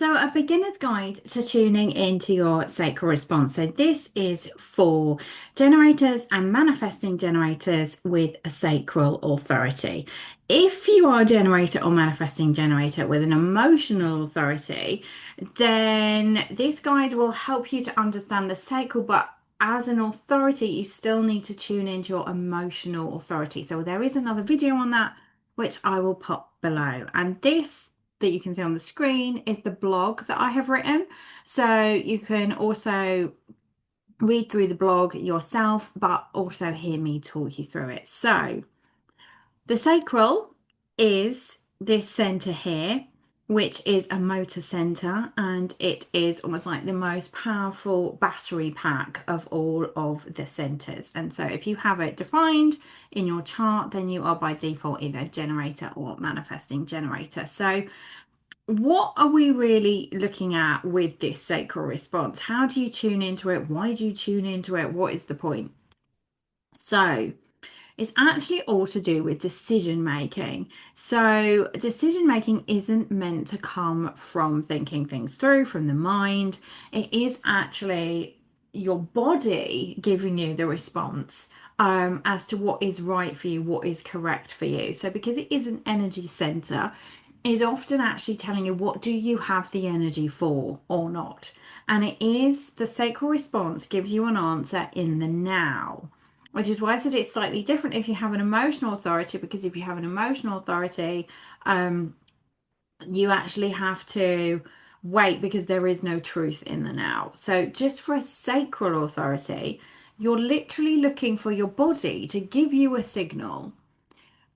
So, a beginner's guide to tuning into your sacral response. So, this is for generators and manifesting generators with a sacral authority. If you are a generator or manifesting generator with an emotional authority, then this guide will help you to understand the sacral, but as an authority, you still need to tune into your emotional authority. So, there is another video on that, which I will pop below. And this that you can see on the screen is the blog that I have written. So you can also read through the blog yourself, but also hear me talk you through it. So the sacral is this center here, which is a motor center, and it is almost like the most powerful battery pack of all of the centers. And so if you have it defined in your chart, then you are by default either generator or manifesting generator. So what are we really looking at with this sacral response? How do you tune into it? Why do you tune into it? What is the point? So, it's actually all to do with decision making. So, decision making isn't meant to come from thinking things through from the mind. It is actually your body giving you the response as to what is right for you, what is correct for you. So, because it is an energy center, is often actually telling you what do you have the energy for or not. And it is the sacral response gives you an answer in the now, which is why I said it's slightly different if you have an emotional authority, because if you have an emotional authority, um, you actually have to wait because there is no truth in the now. So just for a sacral authority, you're literally looking for your body to give you a signal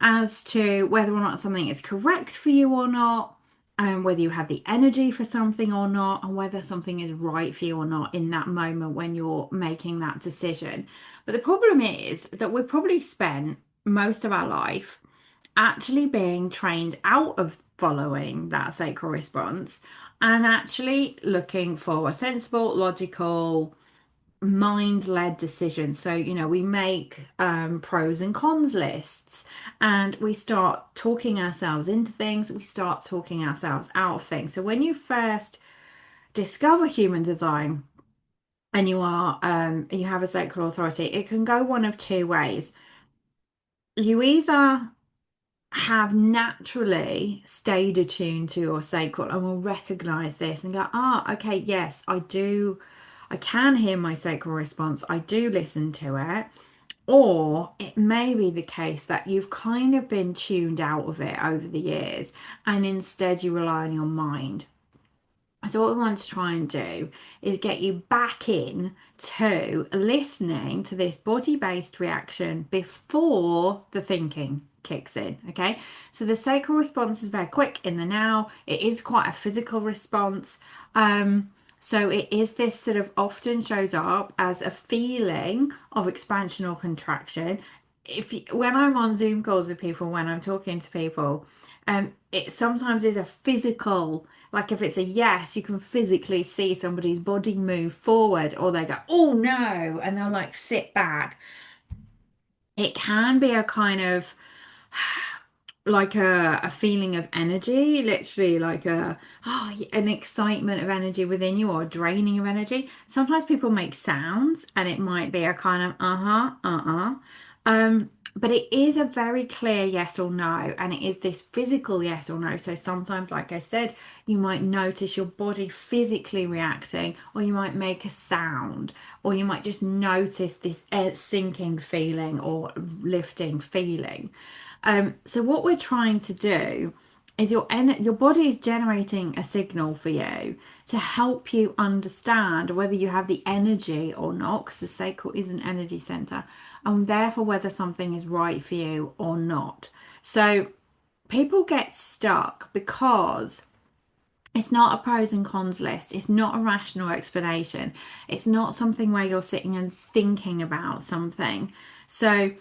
as to whether or not something is correct for you or not, and whether you have the energy for something or not, and whether something is right for you or not in that moment when you're making that decision. But the problem is that we've probably spent most of our life actually being trained out of following that sacral response and actually looking for a sensible, logical, mind-led decision. So, we make pros and cons lists and we start talking ourselves into things, we start talking ourselves out of things. So when you first discover human design and you have a sacral authority, it can go one of two ways. You either have naturally stayed attuned to your sacral and will recognize this and go, okay, yes, I do. I can hear my sacral response. I do listen to it. Or it may be the case that you've kind of been tuned out of it over the years and instead you rely on your mind. So what we want to try and do is get you back in to listening to this body-based reaction before the thinking kicks in. Okay. So the sacral response is very quick in the now. It is quite a physical response. So it is this sort of often shows up as a feeling of expansion or contraction. When I'm on Zoom calls with people, when I'm talking to people, it sometimes is a physical, like if it's a yes, you can physically see somebody's body move forward, or they go, oh no, and they'll like sit back. It can be a kind of like a feeling of energy, literally like an excitement of energy within you or a draining of energy. Sometimes people make sounds and it might be a kind of but it is a very clear yes or no, and it is this physical yes or no. So sometimes, like I said, you might notice your body physically reacting, or you might make a sound, or you might just notice this sinking feeling or lifting feeling. So what we're trying to do is your body is generating a signal for you to help you understand whether you have the energy or not, because the sacral is an energy center, and therefore whether something is right for you or not. So people get stuck because it's not a pros and cons list. It's not a rational explanation. It's not something where you're sitting and thinking about something. So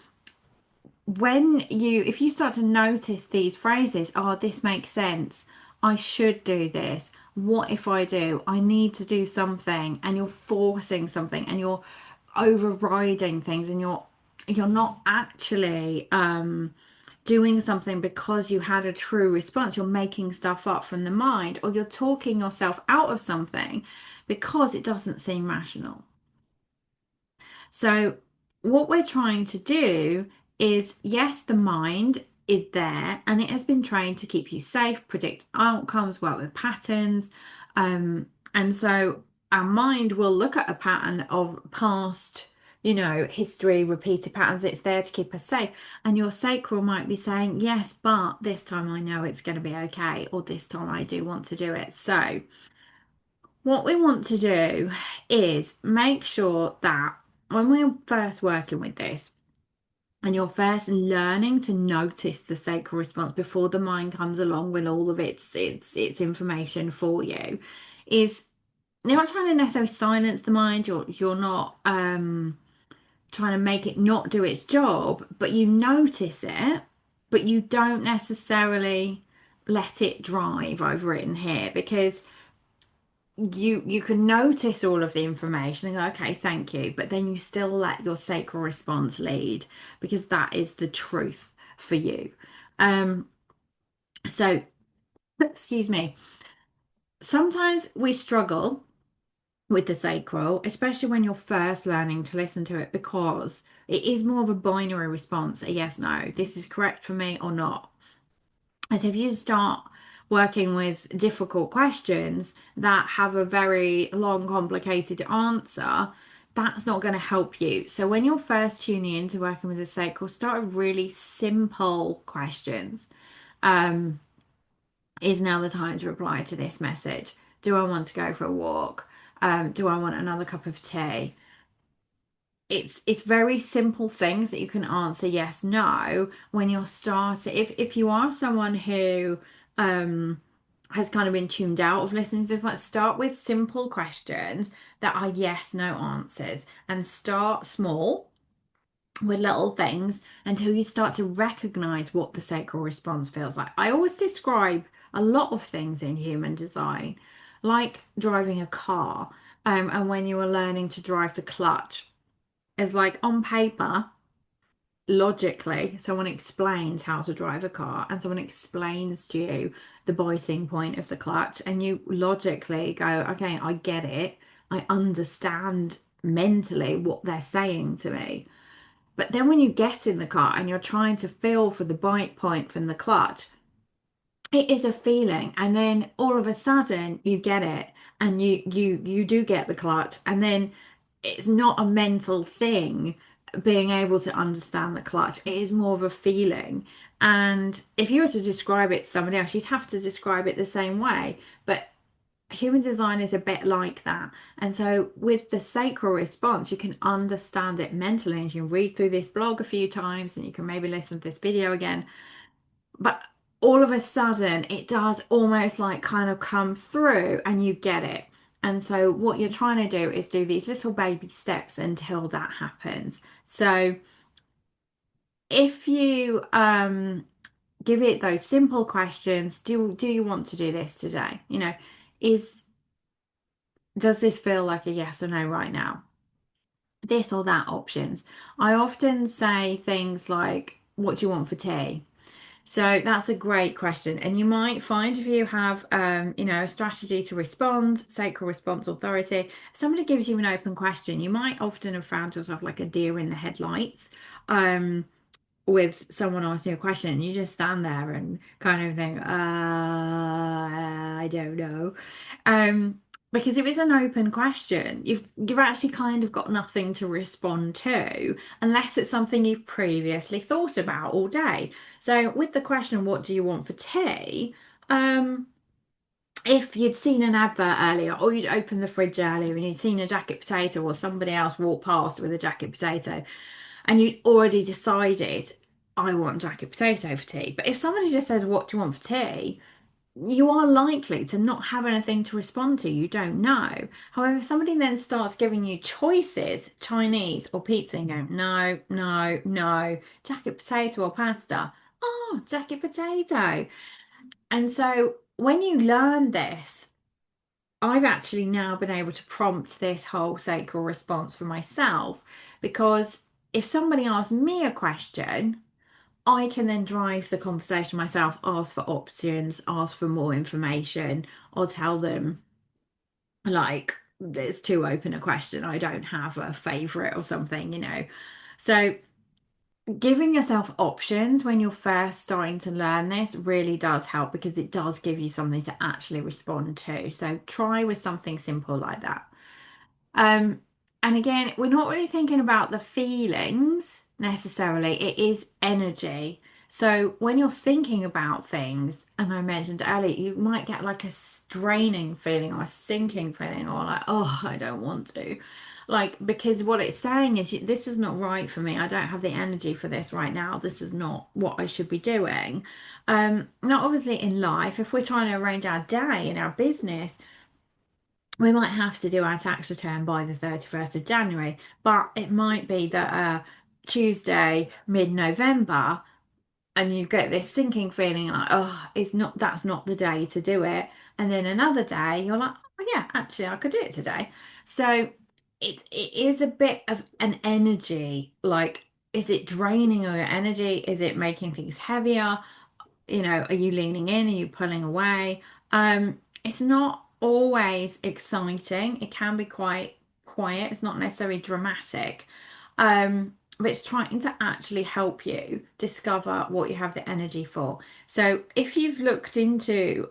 if you start to notice these phrases, oh, this makes sense, I should do this, what if I do, I need to do something, and you're forcing something and you're overriding things and you're not actually doing something because you had a true response. You're making stuff up from the mind, or you're talking yourself out of something because it doesn't seem rational. So, what we're trying to do is, yes, the mind is there and it has been trained to keep you safe, predict outcomes, work with patterns. And so, our mind will look at a pattern of past, history, repeated patterns. It's there to keep us safe. And your sacral might be saying, yes, but this time I know it's going to be okay, or this time I do want to do it. So, what we want to do is make sure that when we're first working with this and you're first learning to notice the sacral response before the mind comes along with all of its information for you, is you're not trying to necessarily silence the mind, you're not trying to make it not do its job, but you notice it, but you don't necessarily let it drive, I've written here, because you can notice all of the information and go, okay, thank you, but then you still let your sacral response lead because that is the truth for you. Um, so excuse me. Sometimes we struggle with the sacral, especially when you're first learning to listen to it, because it is more of a binary response, a yes, no, this is correct for me or not. And so if you start working with difficult questions that have a very long, complicated answer, that's not going to help you. So when you're first tuning into working with the sacral, start with really simple questions. Um, is now the time to reply to this message? Do I want to go for a walk? Do I want another cup of tea? It's very simple things that you can answer yes, no when you're starting. If you are someone who has kind of been tuned out of listening to this, start with simple questions that are yes, no answers and start small with little things until you start to recognize what the sacral response feels like. I always describe a lot of things in human design, like driving a car, and when you are learning to drive the clutch. It's like on paper, logically, someone explains how to drive a car and someone explains to you the biting point of the clutch, and you logically go, okay, I get it. I understand mentally what they're saying to me. But then when you get in the car and you're trying to feel for the bite point from the clutch, it is a feeling, and then all of a sudden you get it, and you do get the clutch, and then it's not a mental thing being able to understand the clutch. It is more of a feeling. And if you were to describe it to somebody else, you'd have to describe it the same way. But human design is a bit like that. And so with the sacral response, you can understand it mentally, and you can read through this blog a few times and you can maybe listen to this video again. But all of a sudden, it does almost like kind of come through and you get it. And so, what you're trying to do is do these little baby steps until that happens. So, if you give it those simple questions, do you want to do this today? Is does this feel like a yes or no right now? This or that options. I often say things like, what do you want for tea? So that's a great question. And you might find if you have, a strategy to respond, sacral response authority, if somebody gives you an open question, you might often have found yourself like a deer in the headlights. With someone asking you a question, and you just stand there and kind of think, I don't know. Because if it's an open question, you've actually kind of got nothing to respond to unless it's something you've previously thought about all day. So with the question, what do you want for tea? If you'd seen an advert earlier, or you'd opened the fridge earlier and you'd seen a jacket potato or somebody else walk past with a jacket potato, and you'd already decided, I want jacket potato for tea. But if somebody just says, what do you want for tea? You are likely to not have anything to respond to. You don't know. However, if somebody then starts giving you choices, Chinese or pizza, and go, no, no, no, jacket potato or pasta. Oh, jacket potato. And so when you learn this, I've actually now been able to prompt this whole sacral response for myself, because if somebody asks me a question, I can then drive the conversation myself, ask for options, ask for more information, or tell them like it's too open a question. I don't have a favorite or something. So giving yourself options when you're first starting to learn this really does help because it does give you something to actually respond to. So try with something simple like that. Um, and again, we're not really thinking about the feelings necessarily, it is energy. So when you're thinking about things, and I mentioned earlier, you might get like a straining feeling or a sinking feeling, or like, oh, I don't want to. Like, because what it's saying is, this is not right for me. I don't have the energy for this right now. This is not what I should be doing. Now, obviously, in life, if we're trying to arrange our day in our business, we might have to do our tax return by the 31st of January, but it might be that Tuesday, mid-November, and you get this sinking feeling like, oh, that's not the day to do it. And then another day, you're like, oh yeah, actually, I could do it today. So it is a bit of an energy. Like, is it draining all your energy? Is it making things heavier? Are you leaning in? Are you pulling away? It's not always exciting. It can be quite quiet. It's not necessarily dramatic. But it's trying to actually help you discover what you have the energy for. So if you've looked into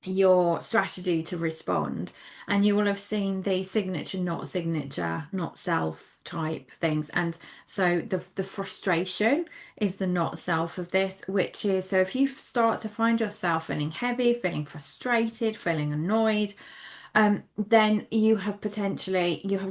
your strategy to respond, and you will have seen the signature, not self type things. And so the frustration is the not self of this, which is, so if you start to find yourself feeling heavy, feeling frustrated, feeling annoyed, then you have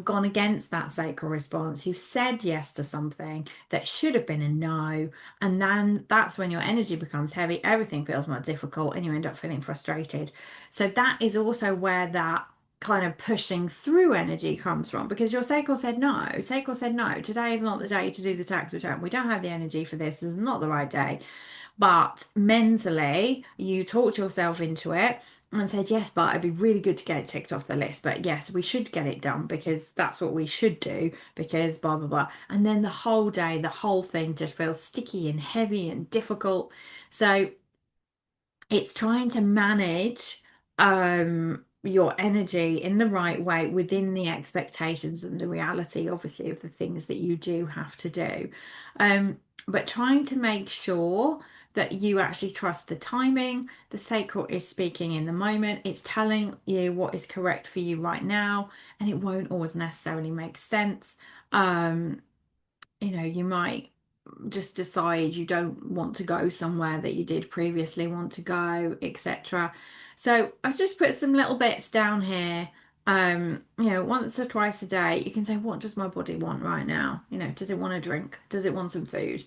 gone against that sacral response. You've said yes to something that should have been a no, and then that's when your energy becomes heavy. Everything feels more difficult, and you end up feeling frustrated. So that is also where that kind of pushing through energy comes from, because your sacral said no. Sacral said no. Today is not the day to do the tax return. We don't have the energy for this. This is not the right day. But mentally, you talked yourself into it and said, yes, but it'd be really good to get it ticked off the list. But yes, we should get it done because that's what we should do because blah, blah, blah. And then the whole day, the whole thing just feels sticky and heavy and difficult. So it's trying to manage your energy in the right way within the expectations and the reality, obviously, of the things that you do have to do. But trying to make sure that you actually trust the timing. The sacral is speaking in the moment, it's telling you what is correct for you right now, and it won't always necessarily make sense. You might just decide you don't want to go somewhere that you did previously want to go, etc. So I've just put some little bits down here. Once or twice a day, you can say, what does my body want right now? Does it want a drink? Does it want some food?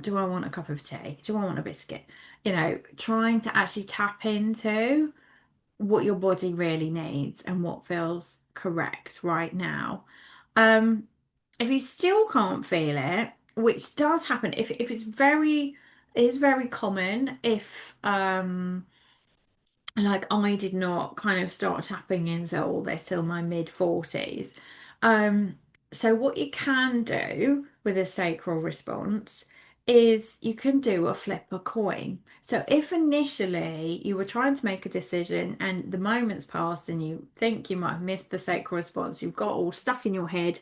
Do I want a cup of tea? Do I want a biscuit? Trying to actually tap into what your body really needs and what feels correct right now. Um, if you still can't feel it, which does happen, if it is very common if like I did not kind of start tapping into all this till my mid 40s. Um, so what you can do with a sacral response is you can do a flip a coin. So if initially you were trying to make a decision and the moment's passed and you think you might have missed the sacral response, you've got all stuck in your head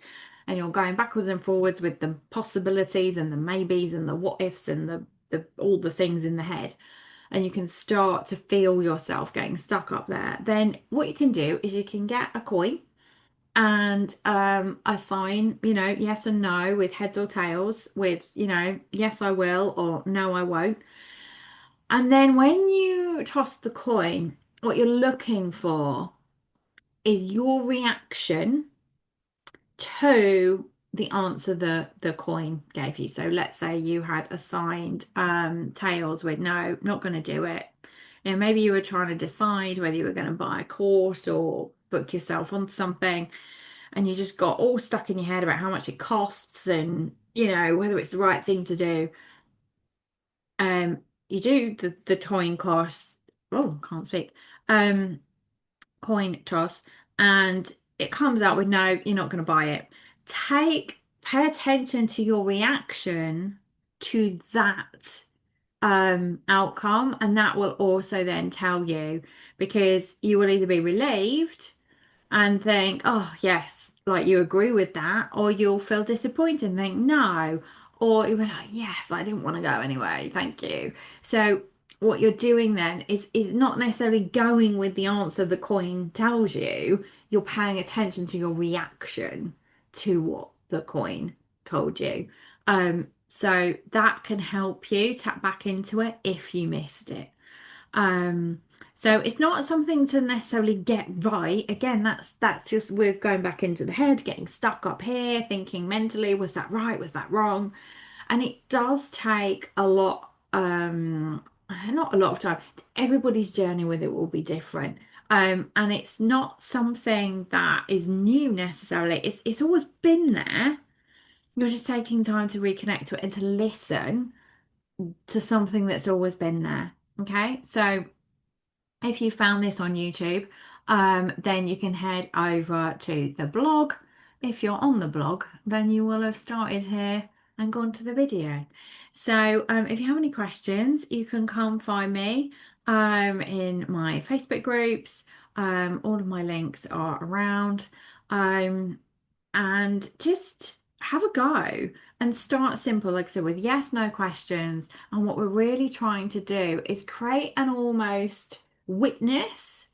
and you're going backwards and forwards with the possibilities and the maybes and the what ifs and the all the things in the head, and you can start to feel yourself getting stuck up there, then what you can do is you can get a coin and assign, yes and no with heads or tails, with, yes, I will or no, I won't. And then when you toss the coin, what you're looking for is your reaction to the answer the coin gave you. So let's say you had assigned tails with no, not going to do it. Maybe you were trying to decide whether you were going to buy a course or book yourself on something, and you just got all stuck in your head about how much it costs and whether it's the right thing to do. You do the coin course. Oh, can't speak. Um, Coin toss, and it comes out with no, you're not going to buy it. Pay attention to your reaction to that outcome, and that will also then tell you, because you will either be relieved and think, oh, yes, like you agree with that, or you'll feel disappointed and think, no, or you'll be like, yes, I didn't want to go anyway, thank you. So, what you're doing then is not necessarily going with the answer the coin tells you, you're paying attention to your reaction to what the coin told you. So that can help you tap back into it if you missed it. Um, so it's not something to necessarily get right. Again, that's just we're going back into the head, getting stuck up here, thinking mentally, was that right? Was that wrong? And it does take a lot, not a lot of time. Everybody's journey with it will be different. And it's not something that is new necessarily. It's always been there. You're just taking time to reconnect to it and to listen to something that's always been there. Okay, so if you found this on YouTube, then you can head over to the blog. If you're on the blog, then you will have started here and gone to the video. So if you have any questions, you can come find me in my Facebook groups. All of my links are around. Um, and just have a go and start simple, like I said, with yes, no questions. And what we're really trying to do is create an almost witness.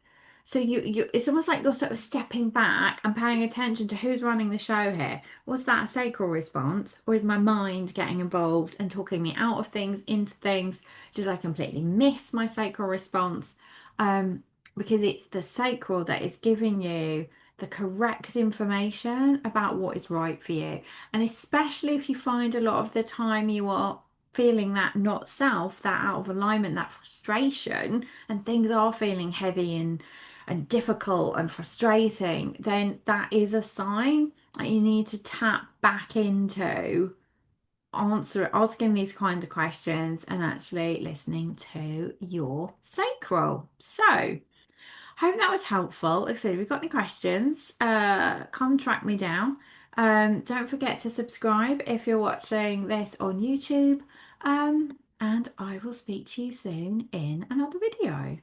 So you it's almost like you're sort of stepping back and paying attention to who's running the show here. Was that a sacral response, or is my mind getting involved and talking me out of things into things? Did I completely miss my sacral response? Because it's the sacral that is giving you the correct information about what is right for you. And especially if you find a lot of the time you are feeling that not self, that out of alignment, that frustration, and things are feeling heavy and difficult and frustrating, then that is a sign that you need to tap back into asking these kind of questions and actually listening to your sacral. So hope that was helpful. Like I said, if you've got any questions, come track me down. Don't forget to subscribe if you're watching this on YouTube. And I will speak to you soon in another video.